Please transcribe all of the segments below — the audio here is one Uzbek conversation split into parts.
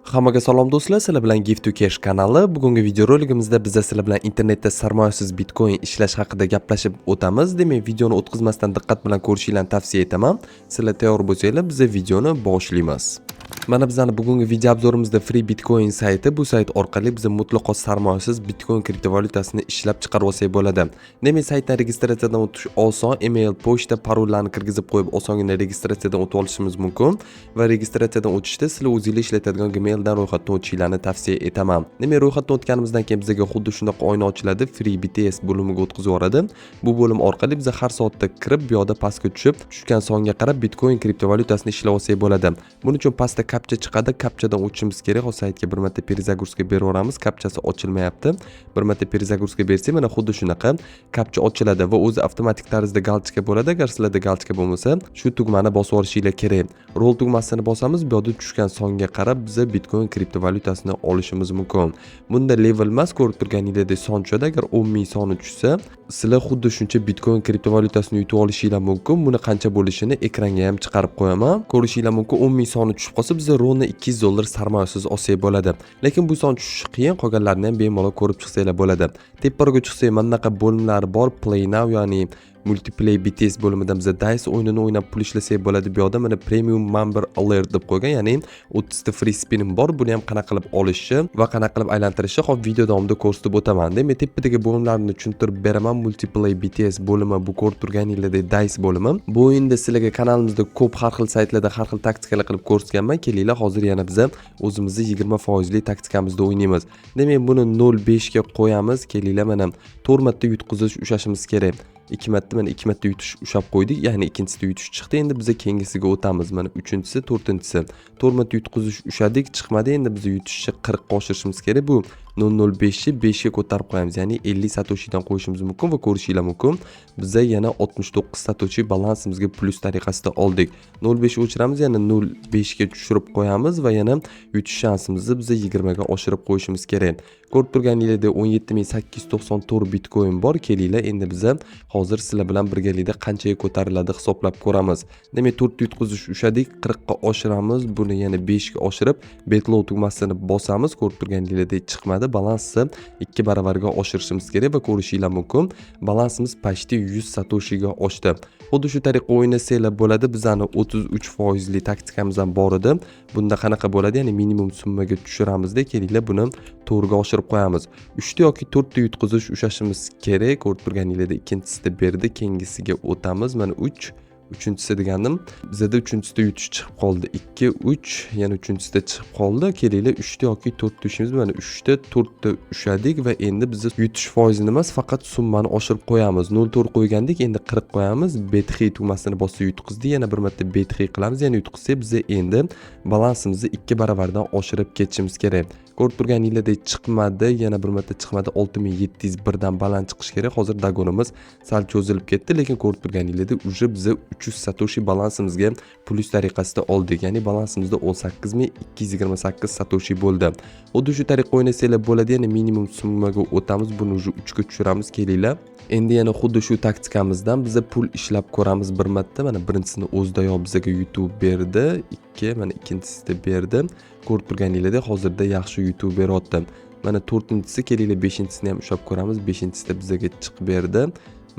Hammaga salom do'stlar, sizlar bilan Gift to Cash kanali. Bugungi videorolikimizda biz sizlar bilan internetda sarmoyasiz Bitcoin ishlash haqida gaplashib o'tamiz. Demak, videoni o'tkazmasdan diqqat bilan ko'rishingizni tavsiya etaman. Sizlar tayyor bo'lsanglar, biz videoni boshlaymiz. Mana bizning bugungi video obzorimizda Free Bitcoin sayti. Bu sayt orqali biz mutlaqo sarmoyasiz Bitcoin kriptovalyutasini ishlab chiqarib olsak bo'ladi. Demak, saytdan registratsiyadan o'tish oson, email, pochta, parollarni kirgizib qo'yib osongina registratsiyadan o'tib olishimiz mumkin va registratsiyadan o'tishda sizlar o'zingiz ishlatadigan Gmaildan ro'yxatdan o'tishingizni tavsiya etaman. Demak, ro'yxatdan o'tganimizdan keyin bizga xuddi shunaqa oyna ochiladi, Free BTS bo'limiga o'tkazib yuboradi. Bu bo'lim orqali biz har soatda kirib, bu yoqda pastga tushgan songa qarab Bitcoin kriptovalyutasini ishlab olsak bo'ladi. Buning uchun pastda kapcha chiqadi, kapchadan o'tishimiz kerak. Hozir saytga bir marta перезагрузка beraveramiz. Kapchasi ochilmayapti. Bir marta перезагрузка bersak, mana xuddi shunaqa kapcha ochiladi va o'zi avtomatik tarzda galchka bo'ladi. Agar sizlarda galchka bo'lmasa, shu tugmani bosib olishinglar kerak. Roll tugmasini bosamiz, bu yoqda tushgan songa qarab biz Bitcoin kriptovalyutasini olishimiz mumkin. Bunda level emas, ko'rib turganingizdek son tushadi. Agar 10,000 soni tushsa, sizlar xuddi shuncha Bitcoin kriptovalyutasini yutib olishinglar mumkin. Buni qancha bo'lishini ekranga ham chiqarib qo'yaman. Ko'rishinglar mumkin. 10,000 soni tushib qolsa, biz rovna $200 sarmoyasiz olsak bo'ladi. Lekin bu son tushishi qiyin, qolganlarini ham bemalol ko'rib chiqsanglar bo'ladi. Teparoqqa chiqsak, mana bunaqa bo'limlar bor. Play now, ya'ni Multiplay BTS bo'limidan biz DICE o'yinini o'ynab pul ishlasak bo'ladi. Bu yoqda mana Premium Member Alert deb qo'ygan, ya'ni 30 ta free spinim bor. Buni ham qanaqa qilib olishni va qanaqa qilib aylantirishni hop video davomida ko'rsatib o'taman. Demak, tepadagi bo'limlarni tushuntirib beraman. Multiplay BTS bo'limi, bu ko'rib turganingizdek DICE bo'limi. Bu o'yinda sizlarga kanalimizda ko'p har xil saytlarda har xil taktikalar qilib ko'rsatganman. Kelinglar, hozir yana biz o'zimizni 20% li taktikamizda o'ynaymiz. Demak, buni 0.5 ga qo'yamiz. Kelinglar, mana 4 marta yutqizish ushashimiz kerak. 2 marta mana 2 marta yutish ushab qo'ydik, ya'ni ikkinchisida yutish chiqdi. Endi biz keyingisiga o'tamiz. Mana 3-chi, 4-chi. 4 marta yutqizish ushadik, chiqmadi. Endi biz yutishni 40 ga oshirishimiz kerak. Bu 0.05 ni 5 ga ko'tarib qo'yamiz, ya'ni 50 satoshidan qo'yishimiz mumkin va ko'rishinglar mumkin. Biz yana 69 satoshi balansimizga plus tariqasida oldik. 0.5 o'chiramiz, yana 0.5 ga tushirib qo'yamiz va yana yutish shansimizni biz 20 ga oshirib qo'yishimiz kerak. Ko'rib turganingizdek 17.894 Bitcoin bor. Kelinglar, endi biz hozir sizlar bilan birgalikda qanchaga ko'tariladi hisoblab ko'ramiz. Demak, 4 yutqizish ushadik, 40 ga oshiramiz. Buni yana 5 ga oshirib, betlow tugmasini bosamiz. Ko'rib turganingizdek chiqmadi. Balansni 2 baravarga oshirishimiz kerak va ko'rishinglar mumkin. Balansimiz pashti 100 satoshiga oshdi. Xuddi shu tariqa o'ynasanglar bo'ladi. Bizning 33% li taktikamiz ham bor edi. Bunda qanaqa bo'ladi? Ya'ni minimum summaga tushiramiz-da, kelinglar buni 4 ga oshirib qo'yamiz. 3 ta yoki 4 ta yutqizish ushashimiz kerak. Ko'rib turganingizdek ikkinchisida berdi, keyingisiga o'tamiz. Mana 3, uchinchisi deganim, bizda uchinchisida yutish chiqib qoldi. 2, 3, yana uchinchisida chiqib qoldi. Kelinglar, 3 ta yoki 4 ta ushimiz. Mana 3 ta, 4 ta ushadik va endi biz yutish foizini emas, faqat summani oshirib qo'yamiz. 0.4 qo'ygandik, endi 40 qo'yamiz. Betxi tugmasini bosib yutqizdik. Yana bir marta betxi qilamiz. Yana yutqizsak, biz endi balansimizni 2 baravardan oshirib ketishimiz kerak. Ko'rib turganingizdek chiqmadi, yana bir marta chiqmadi. 6701 dan baland chiqish kerak. Hozir dagonimiz sal cho'zilib ketdi, lekin ko'rib turganingizdek uje biz 300 satoshi balansimizga plus tariqasida oldik. Ya'ni balansimizda 18.228 satoshi bo'ldi. Xuddi shu tariqa o'ynasanglar bo'ladi. Ya'ni minimum summaga o'tamiz. Buni uje 3 ga tushiramiz, kelinglar. Endi yana xuddi shu taktikamizdan biz pul ishlab ko'ramiz bir marta. Mana birinchisini o'zidayoq bizga YouTube berdi, 2, mana ikkinchisida berdi. Ko'rib turganingizdek hozirda yaxshi YouTube beryapti. Mana 4-chisi, kelinglar 5-chisini ham ushab ko'ramiz. 5-chisida bizga chiqib berdi.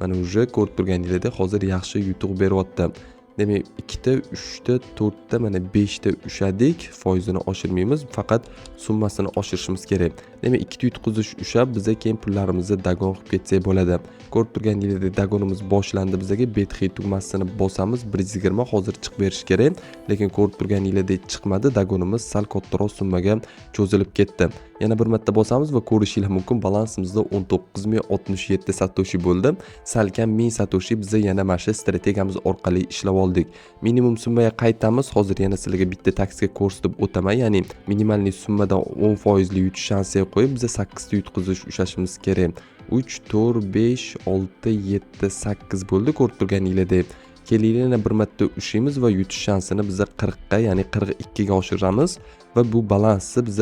Mana uje ko'rib turganingizdek hozir yaxshi YouTube beryapti. Demak, 2 ta, 3 ta, 4 ta, mana 5 ta ushadik. Foizini oshirmaymiz, faqat summasini oshirishimiz kerak. Demak, 2 ta yutqizish ushab, bizga keyin pullarimizni dagon qilib ketsak bo'ladi. Ko'rib turganingizdek dagonimiz boshlandi. Bizga betxi tugmasini bosamiz. 120 hozir chiqib berish kerak, lekin ko'rib turganingizdek chiqmadi. Dagonimiz sal kattaroq summaga cho'zilib ketdi. Yana bir marta bosamiz va ko'rishinglar mumkin, balansimizda 19.067 satoshi bo'ldi. Salkam 1000 satoshi biz yana mana shu strategiyamiz orqali ishlab oldik. Minimum summaga qaytamiz. Hozir yana sizlarga bitta taktika ko'rsatib o'taman. Ya'ni minimalniy summadan 10% li yutish shansiga qo'yib, biz 8 ta yutqizish ushashimiz kerak. 3, 4, 5, 6, 7, 8 bo'ldi. Ko'rib turganingizdek. Kelinglar, yana bir marta ushaymiz va yutish shansini biz 40 ga, ya'ni 42 ga oshiramiz va bu balansni biz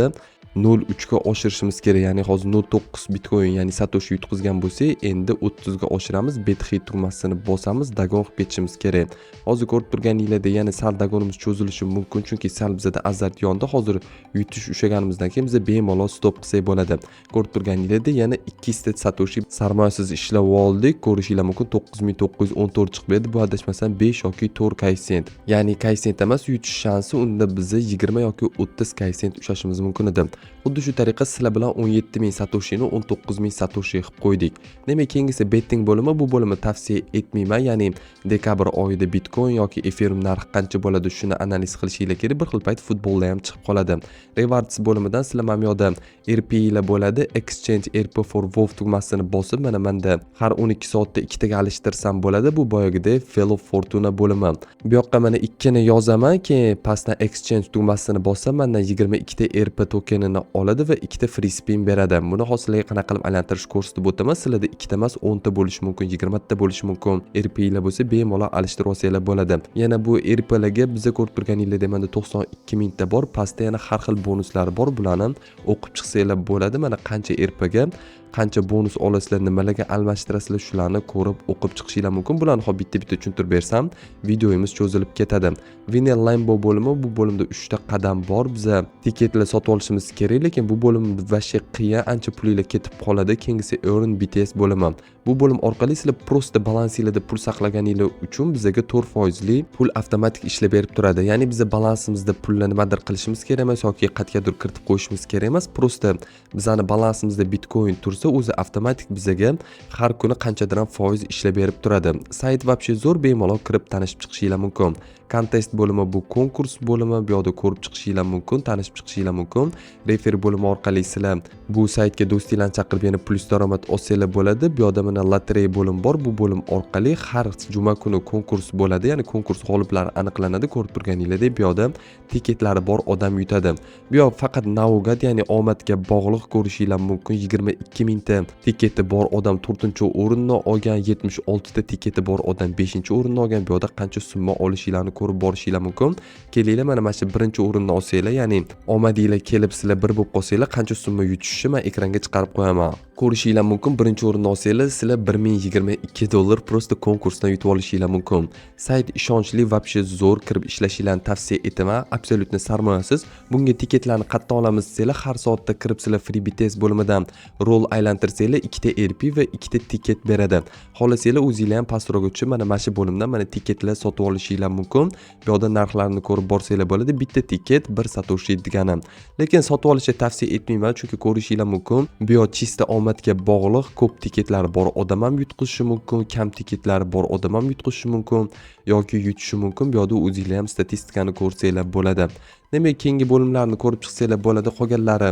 0.3 ga oshirishimiz kerak. Ya'ni hozir 0.9 Bitcoin, ya'ni Satoshi yutqizgan bo'lsak, endi 30 ga oshiramiz. Betxey tugmasini bosamiz, dagon qilib ketishimiz kerak. Hozir ko'rib turganinglardek, ya'ni sal dagonimiz cho'zilishi mumkin, chunki sal bizda azart yondi. Hozir yutish ushlaganimizdan keyin biz bemalol stop qilsak bo'ladi. Ko'rib turganinglardek, yana 200 ta Satoshi sarmoyasiz ishlab oldik. Ko'rishinglar mumkin 9914 chiqib berdi. Bu adashmasam 5 yoki 4 kaysent. Ya'ni kaysent emas, yutish shansi unda bizni 20 yoki 30 kaysent ushashimiz mumkin edi. Xuddi shu tariqa sizlar bilan 17000 Satoshini 19000 Satoshi qilib qo'ydik. Demak, keyingisi betting bo'limi, bu bo'limni tavsiya etmayman. Ya'ni dekabr oyida Bitcoin yoki Ethereum narxi qancha bo'ladi, shuni analiz qilishinglar kerak. Bir xil payt futbolda ham chiqib qoladi. Rewards bo'limidan sizlar mana bu yoqda RP lar bo'ladi. Exchange RP for WoW tugmasini bosib, mana menda har 12 soatda ikkitaga alishtirsam bo'ladi. Bu boyagidek Fellow Fortuna bo'limi. Bu yoqqa mana ikkini yozaman, keyin pastdan Exchange tugmasini bossam, mendan 22 ta RP tokenini oladi va 2 ta free spin beradi. Buni hozirga qanaqa qilib aylantirish ko'rsatib o'taman. Sizlarda 2 ta emas, 10 ta bo'lishi mumkin, 20 ta bo'lishi mumkin. RP lar bo'lsa bemalol alishtirib olsanglar bo'ladi. Yana bu RP larga bizga ko'rib turganinglardek menda 92000 ta bor. Pastda yana har xil bonuslar bor. Bularni o'qib chiqsanglar bo'ladi. Mana qancha RP ga qancha bonus olasizlar, nimalarga almashtirasizlar, shularni ko'rib o'qib chiqishinglar mumkin. Bularni hop bitta-bitta tushuntirib bersam, videomiz cho'zilib ketadi. Winner Limbo bo'limi, bu bo'limda 3 ta qadam bor. Biza tiketlar sotib olishimiz kerak, lekin bu bo'lim vashe qiyin, ancha pulinglar ketib qoladi. Keyingisi Earn BTS bo'limi. Bu bo'lim orqali sizlar prosta balansingizda pul saqlaganinglar uchun bizga 4% li pul avtomatik ishlab berib turadi. Ya'ni biz balansimizda pulni nimadir qilishimiz kerak emas yoki qayergadir kiritib qo'yishimiz kerak emas. Prosta bizning balansimizda Bitcoin tursa, o'zi avtomatik bizga har kuni qanchadir foiz ishlab berib turadi. Sayt vobshe zo'r, bemalol kirib tanishib chiqishinglar mumkin. Contest bo'limi bu konkurs bo'limi, bu yoqda ko'rib chiqishinglar mumkin, tanishib chiqishinglar mumkin. Refer bo'limi orqali sizlar bu saytga do'stinglarni chaqirib yana plyus daromad olsanglar bo'ladi. Bu yoqda mana lotereya bo'limi bor. Bu bo'lim orqali har juma kuni konkurs bo'ladi, ya'ni konkurs g'oliblari aniqlanadi. Ko'rib turganinglardek, bu yoqda tiketlari bor odam yutadi. Bu yoq faqat naugat, ya'ni omadga bog'liq ko'rishinglar mumkin. 22000 ta tiketi bor odam 4-o'rinni olgan, 76 ta tiketi bor odam 5-o'rinni olgan. Bu yoqda qancha summa olishinglarni ko'rib borishinglar mumkin. Kelinglar, mana shu 1-o'rinni olsanglar, ya'ni omadinglar kelib sizlar bir bo'lib qolsanglar, qancha summa yutishni men ekranga chiqarib qo'yaman. Ko'rishinglar mumkin. 1-o'rinni olsanglar, sizlar 1022 dollar prosta konkursdan yutib olishinglar mumkin. Sayt ishonchli, vobshe zo'r, kirib ishlashinglarni tavsiya etaman. Absolyutni sarmoyasiz. Bunga tiketlarni qayerdan olamiz desanglar, har soatda kirib sizlar free BTS bo'limidan rol aylantirsanglar 2 ta RP va 2 ta tiket beradi. Xohlasanglar o'zingizlar ham pastroqqa tushib, mana shu bo'limdan mana tiketlar sotib olishinglar mumkin. Bu yoqda narxlarini ko'rib borsanglar bo'ladi. Bitta tiket 1 satoshi degani. Lekin sotib olishni tavsiya etmayman, chunki ko'rishinglar mumkin. Bu yoq chista omadga bog'liq, ko'p tiketlar bor odam ham yutqizishi mumkin, kam tiketlar bor odam ham yutqizishi mumkin yoki yutishi mumkin. Bu yoqda o'zingizlar ham statistikani ko'rsanglar bo'ladi. Demak, keyingi bo'limlarni ko'rib chiqsanglar bo'ladi. Qolganlari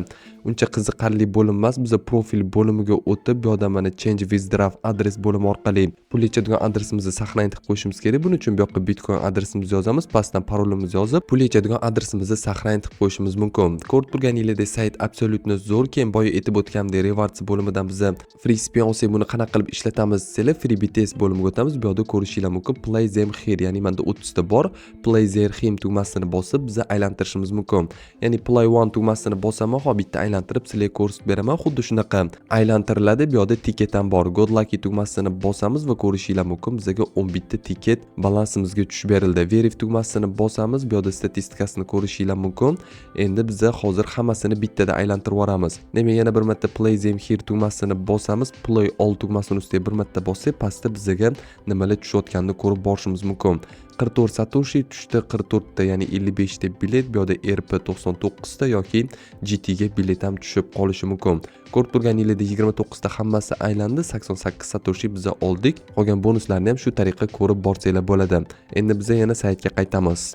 uncha qiziqarli bo'lim emas. Biz profil bo'limiga o'tib, bu yoqda mana change withdraft adres bo'limi orqali pul yechadigan adresimizni saqlanib qo'yishimiz kerak. Buning uchun bu yoqqa Bitcoin adresimizni yozamiz, pastdan parolimizni yozib, pul yechadigan adresimizni saqlanib qo'yishimiz mumkin. Ko'rib turganinglardek sayt absolyutni zo'r. Keyin boya aytib o'tganimdek rewards bo'limidan biz free spin olsak, buni qanaqa qilib ishlatamiz desanglar, free BTS bo'limiga o'tamiz. Bu yoqda ko'rishinglar mumkin. Play them here, ya'ni menda 30 ta bor. Play there him tugmasini bosib biz aylantirishimiz mumkin. Ya'ni play one tugmasini bosaman, ho bitta aylantirib sizlarga ko'rsatib beraman. Xuddi shunaqa aylantiriladi. Bu yoqda tiket ham bor. God lucky tugmasini bosamiz va ko'rishinglar mumkin. Bizga 11 ta tiket balansimizga tushib berildi. Verif tugmasini bosamiz. Bu yoqda statistikasini ko'rishinglar mumkin. Endi biz hozir hammasini bittada aylantirib yuboramiz. Demak, yana bir marta play them here tugmasini bosamiz. Play all tugmasini ustiga bir marta bossak, pastda bizga nimalar tushayotganini ko'rib borishimiz mumkin. 44 Satoshi tushdi, 44 ta, ya'ni 55 ta bilet, bu yoqda RP 99 ta yoki GT ga bilet ham tushib qolishi mumkin. Ko'rib turganinglardek 29 ta hammasi aylandi, 88 Satoshi biz oldik. Qolgan bonuslarni ham shu tariqa ko'rib borsanglar bo'ladi. Endi biz yana saytga qaytamiz.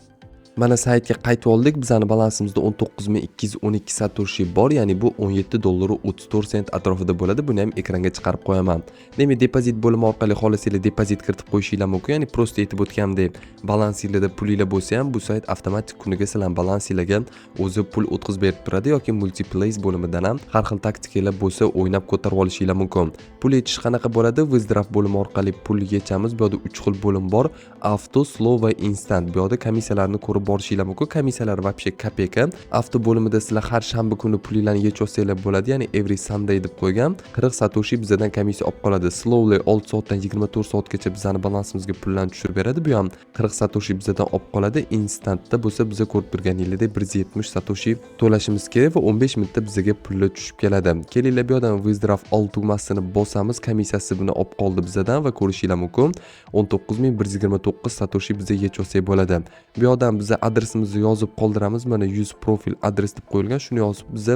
Mana saytga qaytib oldik. Bizning balansimizda 19212 Satoshi bor, ya'ni bu 17 dollar 34 sent atrofida bo'ladi. Buni ham ekranga chiqarib qo'yaman. Demak, depozit bo'limi orqali xohlasanglar depozit kiritib qo'yishinglar mumkin. Ya'ni prosta aytib o'tganimdek, balansingizda pulinglar bo'lsa ham bu sayt avtomatik kuniga sizlarning balansingizga o'zi pul o'tkazib berib turadi yoki multiplays bo'limidan ham har xil taktikalar bo'lsa o'ynab ko'tarib olishinglar mumkin. Pul yechish qanaqa bo'ladi? Withdraw bo'limi orqali pul yechamiz. Bu yerda 3 xil bo'lim bor: auto, slow va instant. Bu yerda komissiyalarni ko'rib ko'rib borishingiz mumkin. Komissiyalar вообще kopeyka. Avto bo'limida sizlar har shanba kuni pulinglarni yechib olsanglar bo'ladi, ya'ni every Sunday deb qo'ygan. 40 satoshi bizdan komissiya olib qoladi. Slowly 6 soatdan 24 soatgacha bizning balansimizga pullarni tushirib beradi. Bu ham 40 satoshi bizdan olib qoladi. Instantda bo'lsa biz ko'rib turganingizdek 170 satoshi to'lashimiz kerak va 15 minutda bizga pullar tushib keladi. Kelinglar bu yerdan withdraw all tugmasini bosamiz. Komissiyasi buni olib qoldi bizdan va ko'rishingiz mumkin. 19129 satoshi bizga yechib olsak bo'ladi. Bu yerdan biz adresimizni yozib qoldiramiz. Mana 100 profil adres deb qo'yilgan. Shuni yozib biz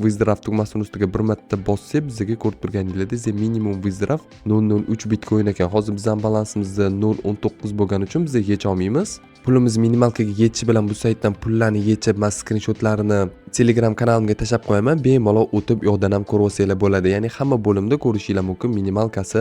withdraw tugmasining ustiga bir marta bossak bizga ko'rib turganingizdek minimum withdraw 0.03 bitcoin ekan. Hozir bizning balansimizda 0.19 bo'lgani uchun biz yecha olmaymiz. Pulimiz minimalkaga yetishi bilan bu saytdan pullarni yechib, men skrinshotlarini Telegram kanalimga tashlab qo'yaman. Bemalol o'tib yo'ldan ham ko'rib olsanglar bo'ladi. Ya'ni hamma bo'limda ko'rishingiz mumkin. Minimalkasi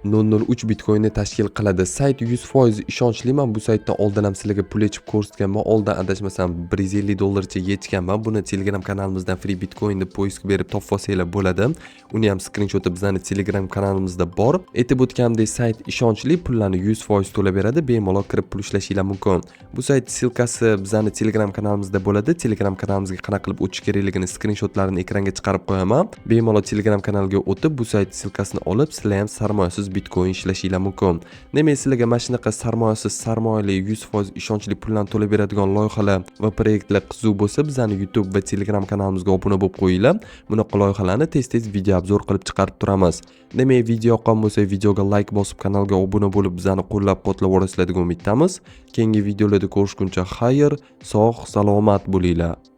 0.03 bitcoinni tashkil qiladi. Sayt 100% ishonchliman. Bu saytdan oldin ham sizlarga pul yechib ko'rsatganman. Oldin adashmasam $150 yechganman. Buni Telegram kanalimizdan free bitcoin deb poisk berib topib olsanglar bo'ladi. Uni ham skrinshoti bizning Telegram kanalimizda bor. Aytib o'tganimdek sayt ishonchli, pullarni 100% to'lab beradi. Bemalol kirib pul ishlashingiz mumkin. Bu sayt silkasi bizning Telegram kanalimizda bo'ladi. Telegram kanalimizga qanaqa qilib o'tish kerakligini skrinshotlarini ekranga chiqarib qo'yaman. Bemalol Telegram kanaliga o'tib, bu sayt silkasini olib, sizlar ham sarmoyasiz bitcoin ishlashingiz mumkin. Demak, sizlarga mana shunaqa sarmoyasiz, sarmoyali 100% ishonchli pullarni to'lab beradigan loyihalar va proyektlar qiziq bo'lsa, bizning YouTube va Telegram kanalimizga obuna bo'lib qo'yinglar. Bunaqa loyihalarni tez-tez video obzor qilib chiqarib turamiz. Demak, video yoqqan bo'lsa, videoga like bosib, kanalga obuna bo'lib, bizani qo'llab-quvvatlab borasizlar degan umiddamiz. Keyingi videolarda ko'rishguncha xayr, sog', salomat bo'linglar.